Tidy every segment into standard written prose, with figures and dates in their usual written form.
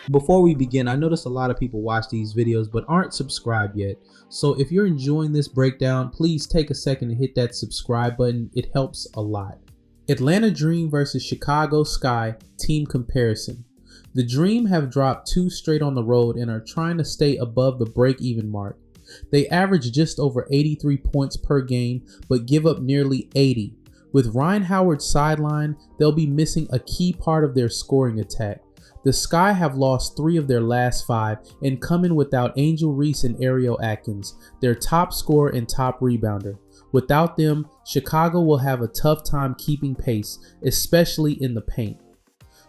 Before we begin, I notice a lot of people watch these videos but aren't subscribed yet. So if you're enjoying this breakdown, please take a second to hit that subscribe button. It helps a lot. Atlanta Dream versus Chicago Sky team comparison. The Dream have dropped 2 straight on the road and are trying to stay above the break-even mark. They average just over 83 points per game but give up nearly 80. With Ryan Howard sidelined, they'll be missing a key part of their scoring attack. The Sky have lost 3 of their last 5 and come in without Angel Reese and Ariel Atkins, their top scorer and top rebounder. Without them, Chicago will have a tough time keeping pace, especially in the paint.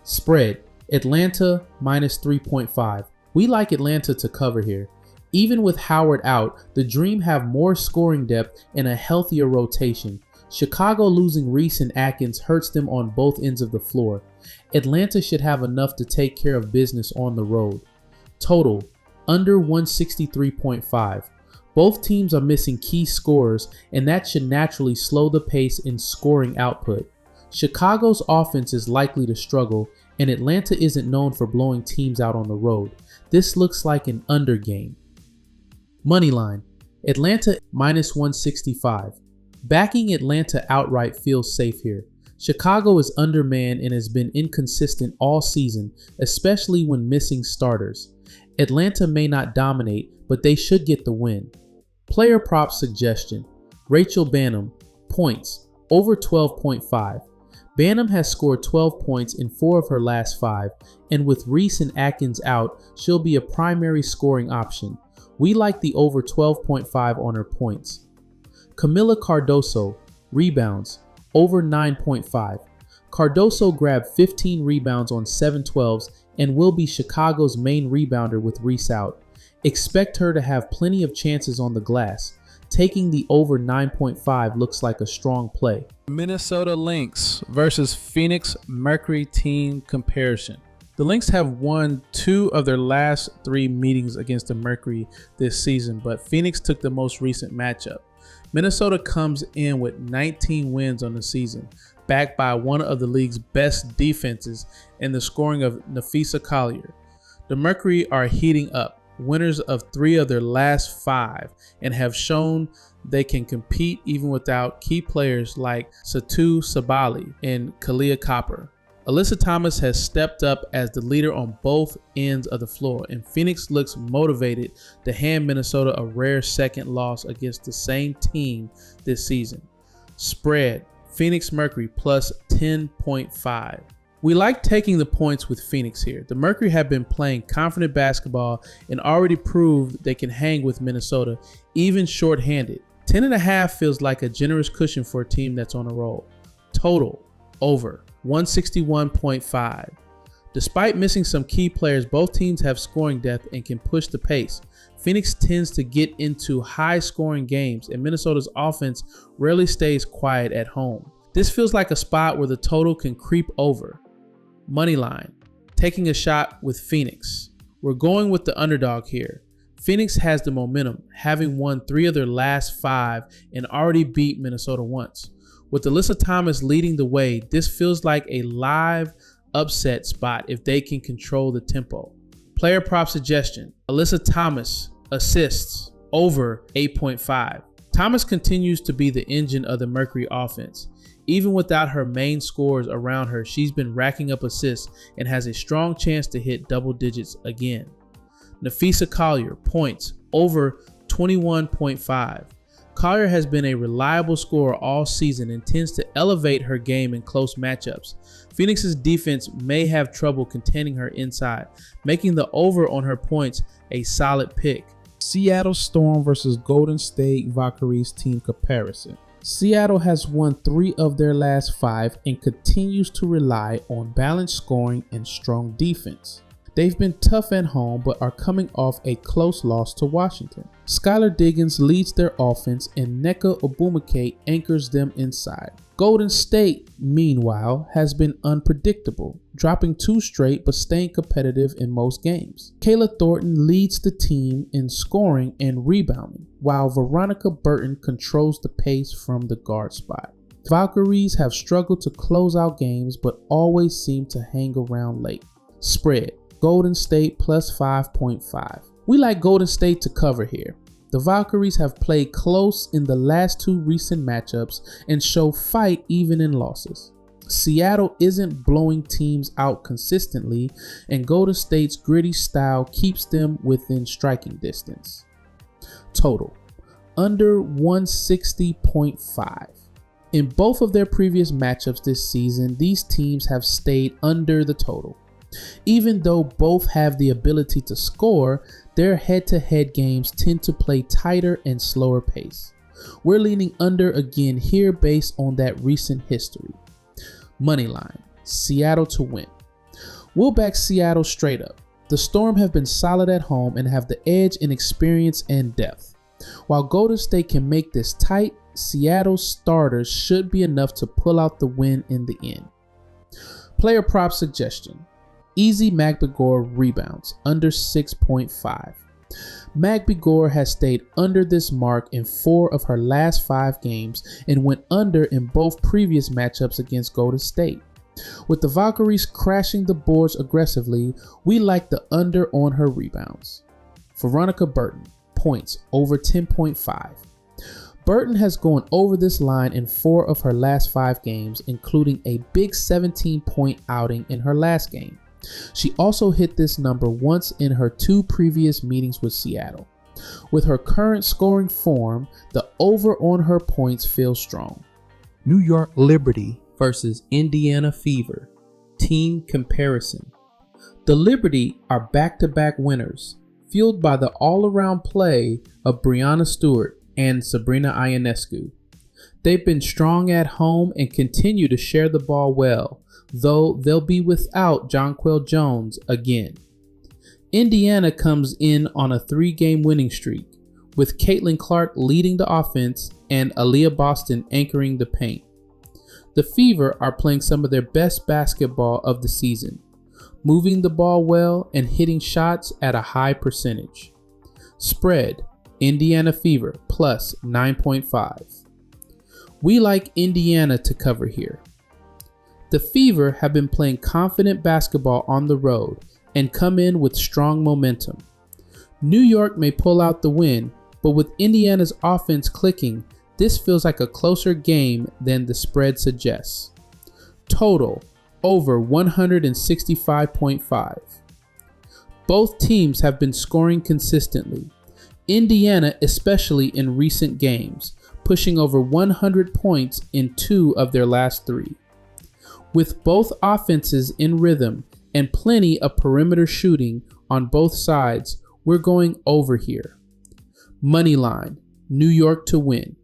Spread, Atlanta minus 3.5. We like Atlanta to cover here. Even with Howard out, the Dream have more scoring depth and a healthier rotation. Chicago losing Reese and Atkins hurts them on both ends of the floor. Atlanta should have enough to take care of business on the road. Total, under 163.5. Both teams are missing key scorers, and that should naturally slow the pace in scoring output. Chicago's offense is likely to struggle, and Atlanta isn't known for blowing teams out on the road. This looks like an under game. Moneyline, Atlanta minus 165. Backing Atlanta outright feels safe here. Chicago is undermanned and has been inconsistent all season, especially when missing starters. Atlanta may not dominate, but they should get the win. Player prop suggestion. Rachel Banham, points, over 12.5. Banham has scored 12 points in 4 of her last 5, and with Reese and Atkins out, she'll be a primary scoring option. We like the over 12.5 on her points. Camila Cardoso, rebounds, over 9.5. Cardoso grabbed 15 rebounds on 7-12s and will be Chicago's main rebounder with Reese out. Expect her to have plenty of chances on the glass. Taking the over 9.5 looks like a strong play. Minnesota Lynx versus Phoenix Mercury team comparison. The Lynx have won 2 of their last 3 meetings against the Mercury this season, but Phoenix took the most recent matchup. Minnesota comes in with 19 wins on the season, backed by one of the league's best defenses and the scoring of Nafisa Collier. The Mercury are heating up, winners of 3 of their last 5, and have shown they can compete even without key players like Satu Sabali and Kalia Copper. Alyssa Thomas has stepped up as the leader on both ends of the floor, and Phoenix looks motivated to hand Minnesota a rare second loss against the same team this season. Spread, Phoenix Mercury plus 10.5. We like taking the points with Phoenix here. The Mercury have been playing confident basketball and already proved they can hang with Minnesota, even shorthanded. 10.5 feels like a generous cushion for a team that's on a roll. Total, over 161.5. Despite missing some key players, both teams have scoring depth and can push the pace. Phoenix tends to get into high-scoring games, and Minnesota's offense rarely stays quiet at home. This feels like a spot where the total can creep over. Moneyline, taking a shot with Phoenix. We're going with the underdog here. Phoenix has the momentum, having won 3 of their last 5 and already beat Minnesota once. With Alyssa Thomas leading the way, this feels like a live upset spot if they can control the tempo. Player prop suggestion, Alyssa Thomas assists, over 8.5. Thomas continues to be the engine of the Mercury offense. Even without her main scorers around her, she's been racking up assists and has a strong chance to hit double digits again. Nafisa Collier, points, over 21.5. Collier has been a reliable scorer all season and tends to elevate her game in close matchups. Phoenix's defense may have trouble containing her inside, making the over on her points a solid pick. Seattle Storm versus Golden State Valkyries team comparison. Seattle has won 3 of their last 5 and continues to rely on balanced scoring and strong defense. They've been tough at home but are coming off a close loss to Washington. Skylar Diggins leads their offense and Nneka Ogwumike anchors them inside. Golden State, meanwhile, has been unpredictable, dropping 2 straight but staying competitive in most games. Kayla Thornton leads the team in scoring and rebounding, while Veronica Burton controls the pace from the guard spot. Valkyries have struggled to close out games but always seem to hang around late. Spread, Golden State plus 5.5. We like Golden State to cover here. The Valkyries have played close in the last 2 recent matchups and show fight even in losses. Seattle isn't blowing teams out consistently, and Golden State's gritty style keeps them within striking distance. Total under 160.5. In both of their previous matchups this season, these teams have stayed under the total. Even though both have the ability to score, their head-to-head games tend to play tighter and slower pace. We're leaning under again here based on that recent history. Moneyline, Seattle to win. We'll back Seattle straight up. The Storm have been solid at home and have the edge in experience and depth. While Golden State can make this tight, Seattle's starters should be enough to pull out the win in the end. Player prop suggestion. Easy Magby-Gore rebounds under 6.5. Magby-Gore has stayed under this mark in 4 of her last 5 games and went under in both previous matchups against Golden State. With the Valkyries crashing the boards aggressively, we like the under on her rebounds. Veronica Burton, points over 10.5. Burton has gone over this line in 4 of her last 5 games, including a big 17-point outing in her last game. She also hit this number once in her 2 previous meetings with Seattle. With her current scoring form, the over on her points feels strong. New York Liberty versus Indiana Fever. Team comparison. The Liberty are back-to-back winners, fueled by the all-around play of Breanna Stewart and Sabrina Ionescu. They've been strong at home and continue to share the ball well, though they'll be without Jonquel Jones again. Indiana comes in on a 3-game winning streak, with Caitlin Clark leading the offense and Aaliyah Boston anchoring the paint. The Fever are playing some of their best basketball of the season, moving the ball well and hitting shots at a high percentage. Spread, Indiana Fever plus 9.5. We like Indiana to cover here. The Fever have been playing confident basketball on the road and come in with strong momentum. New York may pull out the win, but with Indiana's offense clicking, this feels like a closer game than the spread suggests. Total over 165.5. Both teams have been scoring consistently. Indiana especially in recent games, pushing over 100 points in 2 of their last 3. With both offenses in rhythm and plenty of perimeter shooting on both sides, we're going over here. Moneyline, New York to win.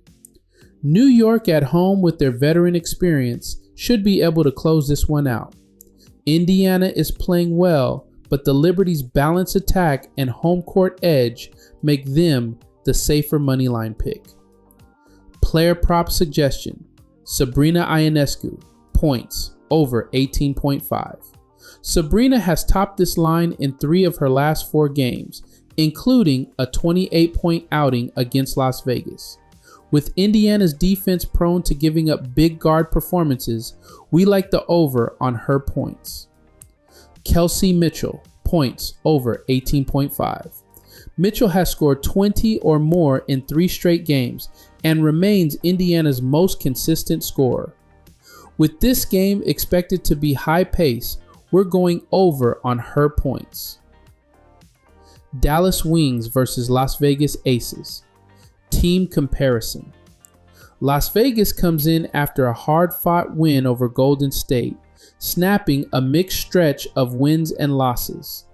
New York at home with their veteran experience should be able to close this one out. Indiana is playing well, but the Liberty's balanced attack and home court edge make them the safer moneyline pick. Player prop suggestion. Sabrina Ionescu, points over 18.5. Sabrina has topped this line in 3 of her last 4 games, including a 28-point outing against Las Vegas. With Indiana's defense prone to giving up big guard performances, we like the over on her points. Kelsey Mitchell, points over 18.5. Mitchell has scored 20 or more in 3 straight games and remains Indiana's most consistent scorer. With this game expected to be high pace, we're going over on her points. Dallas Wings versus Las Vegas Aces. Team comparison. Las Vegas comes in after a hard-fought win over Golden State, snapping a mixed stretch of wins and losses.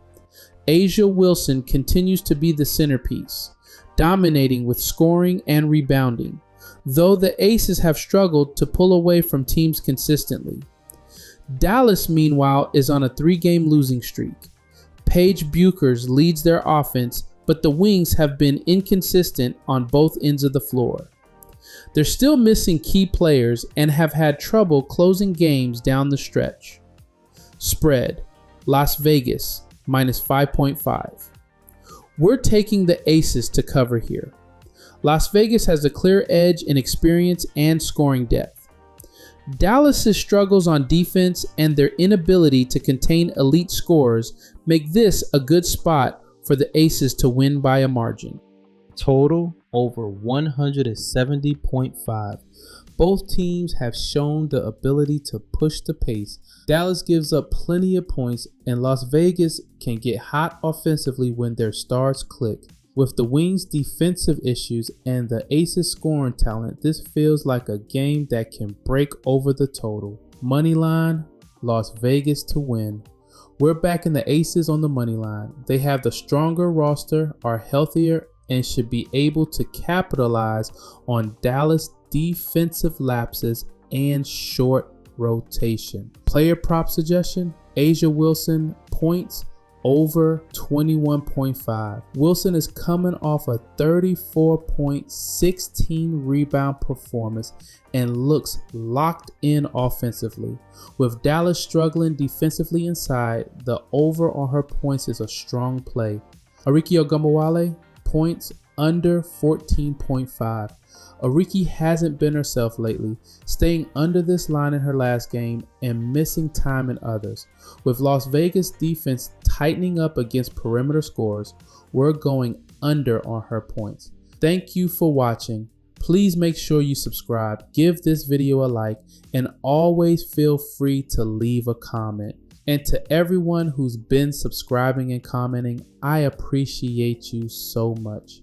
A'ja Wilson continues to be the centerpiece, dominating with scoring and rebounding, though the Aces have struggled to pull away from teams consistently. Dallas, meanwhile, is on a 3-game losing streak. Paige Buchers leads their offense, but the Wings have been inconsistent on both ends of the floor. They're still missing key players and have had trouble closing games down the stretch. Spread, Las Vegas, minus 5.5. We're taking the Aces to cover here. Las Vegas has a clear edge in experience and scoring depth. Dallas's struggles on defense and their inability to contain elite scorers make this a good spot for the Aces to win by a margin. Total over 170.5. Both teams have shown the ability to push the pace. Dallas gives up plenty of points, and Las Vegas can get hot offensively when their stars click. With the Wings' defensive issues and the Aces' scoring talent, this feels like a game that can break over the total. Moneyline, Las Vegas to win. We're backing the Aces on the moneyline. They have the stronger roster, are healthier, and should be able to capitalize on Dallas' defensive lapses and short rotation. Player prop suggestion: Asia Wilson points over 21.5. Wilson is coming off a 34-point, 16-rebound performance and looks locked in offensively. With Dallas struggling defensively inside, the over on her points is a strong play. Ariki Ogunbowale points under 14.5. Ariki hasn't been herself lately, staying under this line in her last game and missing time in others. With Las Vegas defense tightening up against perimeter scores, we're going under on her points. Thank you for watching. Please make sure you subscribe, give this video a like, and always feel free to leave a comment. And to everyone who's been subscribing and commenting, I appreciate you so much.